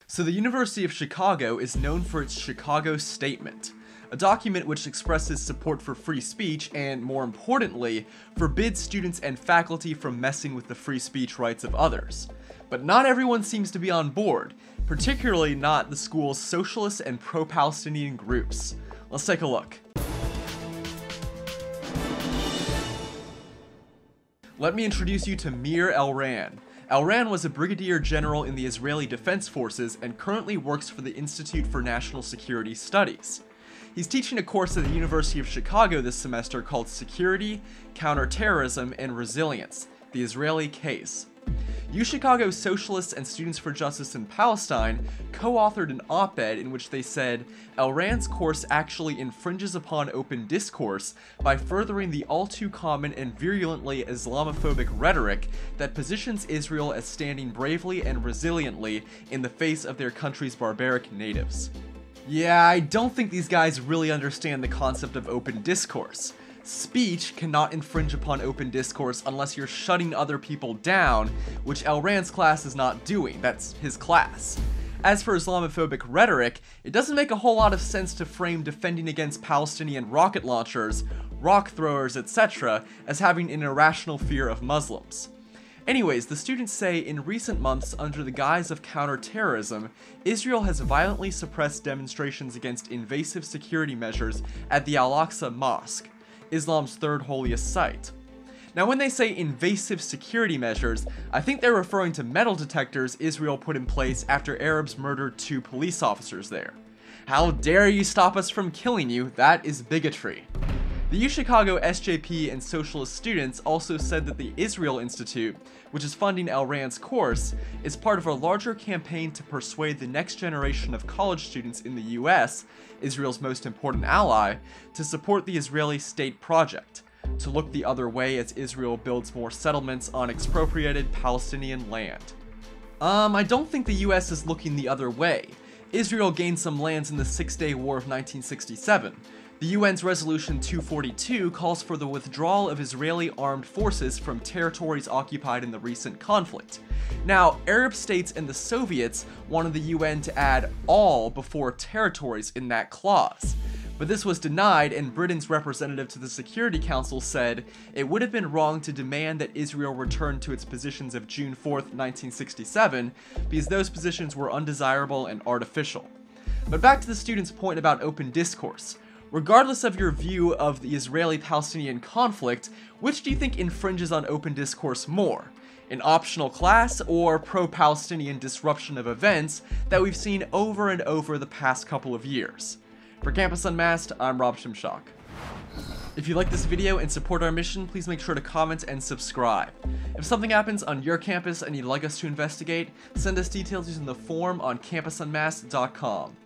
So the University of Chicago is known for its Chicago Statement, a document which expresses support for free speech and, more importantly, forbids students and faculty from messing with the free speech rights of others. But not everyone seems to be on board, particularly not the school's socialist and pro-Palestinian groups. Let's take a look. Let me introduce you to Mir Elrond. Elrond was a brigadier general in the Israeli Defense Forces and currently works for the Institute for National Security Studies. He's teaching a course at the University of Chicago this semester called Security, Counterterrorism, and Resilience: The Israeli Case. UChicago Socialists and Students for Justice in Palestine co-authored an op-ed in which they said, Elrond's course actually infringes upon open discourse by furthering the all-too-common and virulently Islamophobic rhetoric that positions Israel as standing bravely and resiliently in the face of their country's barbaric natives. Yeah, I don't think these guys really understand the concept of open discourse. Speech cannot infringe upon open discourse unless you're shutting other people down, which Elrond's class is not doing. That's his class. As for Islamophobic rhetoric, it doesn't make a whole lot of sense to frame defending against Palestinian rocket launchers, rock throwers, etc. as having an irrational fear of Muslims. Anyways, the students say in recent months, under the guise of counterterrorism, Israel has violently suppressed demonstrations against invasive security measures at the Al-Aqsa Mosque, Islam's third holiest site. Now, when they say invasive security measures, I think they're referring to metal detectors Israel put in place after Arabs murdered 2 police officers there. How dare you stop us from killing you? That is bigotry. The UChicago SJP and Socialist students also said that the Israel Institute, which is funding Elrond's course, is part of a larger campaign to persuade the next generation of college students in the US, Israel's most important ally, to support the Israeli state project, to look the other way as Israel builds more settlements on expropriated Palestinian land. I don't think the US is looking the other way. Israel gained some lands in the Six-Day War of 1967. The UN's Resolution 242 calls for the withdrawal of Israeli armed forces from territories occupied in the recent conflict. Now, Arab states and the Soviets wanted the UN to add all before territories in that clause. But this was denied, and Britain's representative to the Security Council said it would have been wrong to demand that Israel return to its positions of June 4th, 1967, because those positions were undesirable and artificial. But back to the students' point about open discourse. Regardless of your view of the Israeli-Palestinian conflict, which do you think infringes on open discourse more? An optional class or pro-Palestinian disruption of events that we've seen over and over the past couple of years? For Campus Unmasked, I'm Shimshock. If you like this video and support our mission, please make sure to comment and subscribe. If something happens on your campus and you'd like us to investigate, send us details using the form on campusunmasked.com.